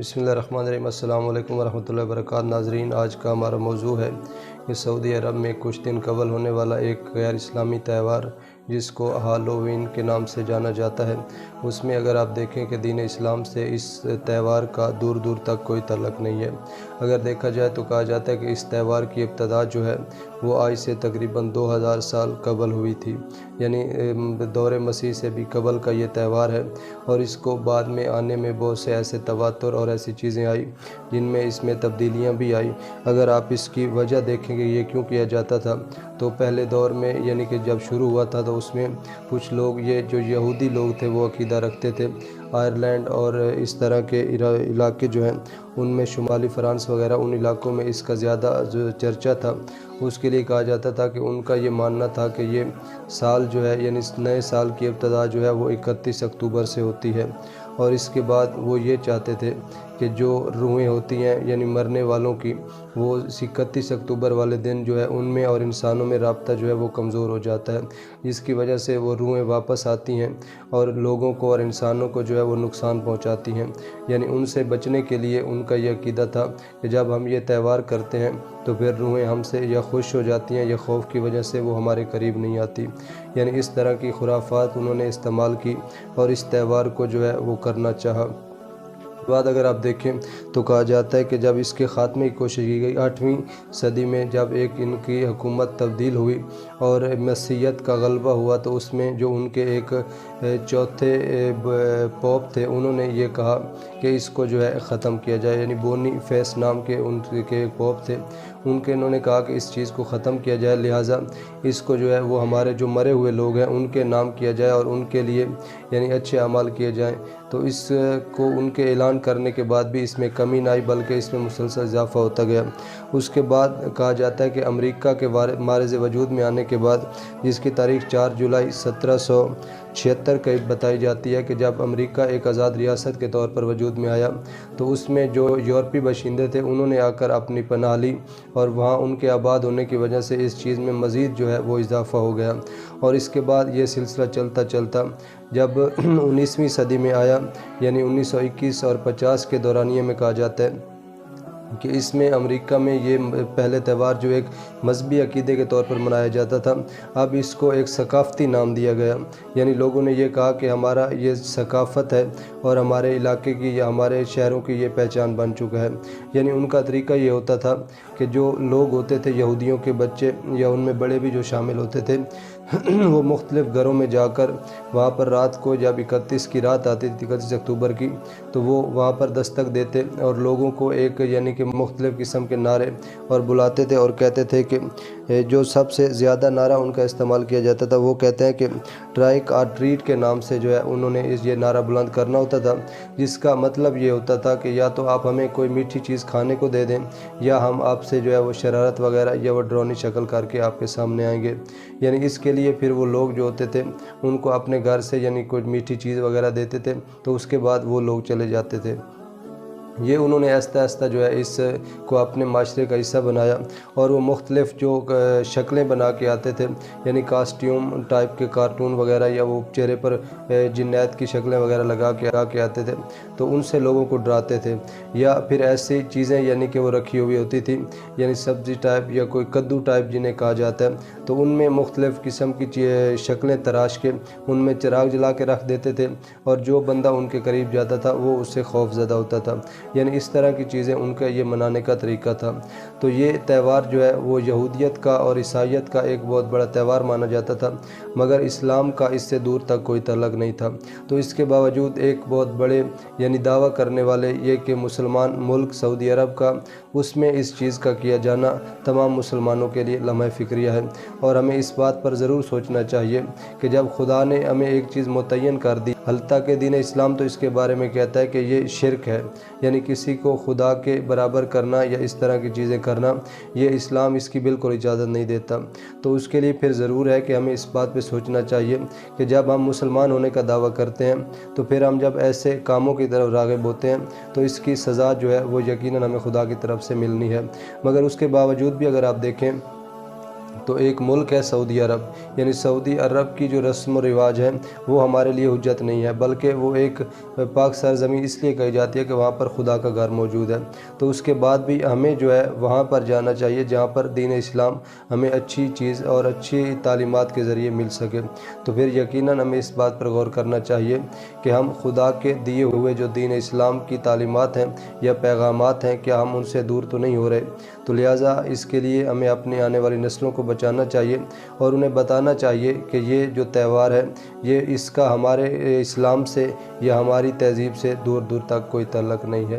बिस्मिल्लाहिर्रहमानिर्रहीम। अस्सलाम वालेकुम वरहमतुल्लाहि वबरकातुहू। नाज़रीन, आज का हमारा मौजू है कि सऊदी अरब में कुछ दिन कबल होने वाला एक गैर इस्लामी त्यौहार जिसको हालोवीन के नाम से जाना जाता है, उसमें अगर आप देखें कि दीन इस्लाम से इस त्यौहार का दूर दूर तक कोई तल्लुक़ नहीं है। अगर देखा जाए तो कहा जाता है कि इस त्यौहार की इब्तिदा जो है वो आज से तकरीबन 2000 साल कबल हुई थी, यानी दौर मसीह से भी कबल का ये त्यौहार है। और इसको बाद में आने में बहुत से ऐसे तवातुर और ऐसी चीज़ें आई जिनमें इसमें तब्दीलियां भी आई। अगर आप इसकी वजह देखेंगे ये क्यों किया जाता था, तो पहले दौर में यानी कि जब शुरू हुआ था तो उसमें कुछ लोग, ये जो यहूदी लोग थे, वो अकीदा रखते थे आयरलैंड और इस तरह के इलाके जो हैं उनमें, शुमाली फ़्रांस वगैरह, उन इलाकों में इसका ज़्यादा जो चर्चा था। उसके लिए कहा जाता था कि उनका ये मानना था कि ये साल जो है, यानी इस नए साल की इब्तिदा जो है वो 31 अक्टूबर से होती है। और इसके बाद वो ये चाहते थे कि जो रूहें होती हैं यानी मरने वालों की, वो 31 अक्टूबर वाले दिन जो है उनमें और इंसानों में राब्ता जो है वो कमज़ोर हो जाता है, जिसकी वजह से वो रूहें वापस आती हैं और लोगों को और इंसानों को जो है वो नुकसान पहुंचाती हैं। यानी उनसे बचने के लिए उनका यह अक़ीदा था कि जब हम ये त्यौहार करते हैं तो फिर रूहें हमसे या खुश हो जाती हैं या खौफ की वजह से वो हमारे करीब नहीं आती। यानी इस तरह की खुराफात उन्होंने इस्तेमाल की और इस त्यौहार को जो है वो करना चाहा। बाद अगर आप देखें तो कहा जाता है कि जब इसके ख़ात्मे की कोशिश की गई 8वीं सदी में, जब एक इनकी हुकूमत तब्दील हुई और मसीहत का गलबा हुआ, तो उसमें जो उनके एक चौथे पोप थे, उन्होंने ये कहा कि इसको जो है ख़त्म किया जाए। यानी बोनी फेस नाम के उनके एक पोप थे, उन्होंने कहा कि इस चीज़ को ख़त्म किया जाए, लिहाजा इसको जो है वो हमारे जो मरे हुए लोग हैं उनके नाम किया जाए और उनके लिए यानी अच्छे अमाल किए जाएं। तो इसको उनके ऐलान करने के बाद भी इसमें कमी ना आई, बल्कि इसमें मुसलसल इजाफ़ा होता गया। उसके बाद कहा जाता है कि अमेरिका के मारिज़ वजूद में आने के बाद, जिसकी तारीख़ 4 जुलाई 1776 की बताई जाती है कि जब अमेरिका एक आज़ाद रियासत के तौर पर वजूद में आया, तो उसमें जो यूरोपी बाशिंदे थे उन्होंने आकर अपनी पनाह ली और वहाँ उनके आबाद होने की वजह से इस चीज़ में मज़ीद जो है वो इजाफ़ा हो गया। और इसके बाद ये सिलसिला चलता चलता जब 19वीं सदी में आया, यानी 1921 और 50 के दौरानिए में, कहा जाता है कि इसमें अमेरिका में ये पहले त्यौहार जो एक मजहबी अकीदे के तौर पर मनाया जाता था, अब इसको एक सकाफ़ती नाम दिया गया। यानी लोगों ने ये कहा कि हमारा ये सकाफ़त है और हमारे इलाके की या हमारे शहरों की ये पहचान बन चुका है। यानी उनका तरीका ये होता था कि जो लोग होते थे, यहूदियों के बच्चे या उनमें बड़े भी जो शामिल होते थे वो मुख्तलिफ़ घरों में जाकर वहाँ पर रात को, जब 31 की रात आती थी, 31 अक्टूबर की, तो वो वहाँ पर दस्तक देते और लोगों को एक यानी कि मुख्तलिफ़ किस्म के नारे और बुलाते थे और कहते थे कि जो सबसे ज़्यादा नारा उनका इस्तेमाल किया जाता था, वो कहते हैं कि ट्राइक और ट्रीट के नाम से जो है उन्होंने ये नारा बुलंद करना होता था, जिसका मतलब ये होता था कि या तो आप हमें कोई मीठी चीज़ खाने को दे दें या हम आपसे जो है वो शरारत वगैरह या वो डरावनी शक्ल करके आपके सामने आएंगे। यानी इसके लिए फिर वो लोग जो होते थे उनको अपने घर से यानी कोई मीठी चीज़ वगैरह देते थे, तो उसके बाद वो लोग चले जाते थे। ये उन्होंने आहिस्ता आहिस्ता जो है इसको अपने माशरे का हिस्सा बनाया और वो मुख्तलिफ़ जो शक्लें बना के आते थे, यानी कास्ट्यूम टाइप के कार्टून वगैरह, या वो चेहरे पर जिन्नात की शक्लें वगैरह लगा के आते थे, तो उनसे लोगों को डराते थे। या फिर ऐसी चीज़ें यानी कि वो रखी हुई होती थी, यानी सब्ज़ी टाइप या कोई कद्दू टाइप जिन्हें कहा जाता है, तो उनमें मुख्तलिफ़ किस्म की शक्लें तराश के उनमें चिराग जला के रख देते थे और जो बंदा उनके करीब जाता था वो उससे खौफज़दा होता था। यानी इस तरह की चीज़ें उनका ये मनाने का तरीका था। तो ये त्यौहार जो है वो यहूदियत का और ईसाईयत का एक बहुत बड़ा त्यौहार माना जाता था, मगर इस्लाम का इससे दूर तक कोई तल्लुक़ नहीं था। तो इसके बावजूद एक बहुत बड़े यानी दावा करने वाले ये कि मुसलमान मुल्क सऊदी अरब का, उसमें इस चीज़ का किया जाना तमाम मुसलमानों के लिए लम्हा फ़िक्रिया है। और हमें इस बात पर ज़रूर सोचना चाहिए कि जब खुदा ने हमें एक चीज़ मुतय्यन कर दी, हल्ता के दीन इस्लाम तो इसके बारे में कहता है कि ये शिरक है, यानी किसी को खुदा के बराबर करना या इस तरह की चीज़ें करना, ये इस्लाम इसकी बिल्कुल इजाज़त नहीं देता। तो उसके लिए फिर ज़रूर है कि हमें इस बात पे सोचना चाहिए कि जब हम मुसलमान होने का दावा करते हैं, तो फिर हम जब ऐसे कामों की तरफ राग़िब होते हैं तो इसकी सज़ा जो है वो यकीनन हमें खुदा की तरफ से मिलनी है। मगर उसके बावजूद भी अगर आप देखें تو ایک ملک ہے سعودی عرب، یعنی سعودی عرب کی جو رسم و رواج ہے وہ ہمارے لیے حجت نہیں ہے، بلکہ وہ ایک پاک سرزمین اس لیے کہی جاتی ہے کہ وہاں پر خدا کا گھر موجود ہے۔ تو اس کے بعد بھی ہمیں جو ہے وہاں پر جانا چاہیے جہاں پر دین اسلام ہمیں اچھی چیز اور اچھی تعلیمات کے ذریعے مل سکے۔ تو پھر یقیناً ہمیں اس بات پر غور کرنا چاہیے کہ ہم خدا کے دیے ہوئے جو دین اسلام کی تعلیمات ہیں یا پیغامات ہیں، کیا ہم ان سے دور تو نہیں ہو رہے؟ تو لہٰذا اس کے لیے ہمیں اپنی آنے والی نسلوں کو بچانا چاہیے اور انہیں بتانا چاہیے کہ یہ جو تہوار ہے یہ اس کا ہمارے اسلام سے یا ہماری تہذیب سے دور دور تک کوئی تعلق نہیں ہے۔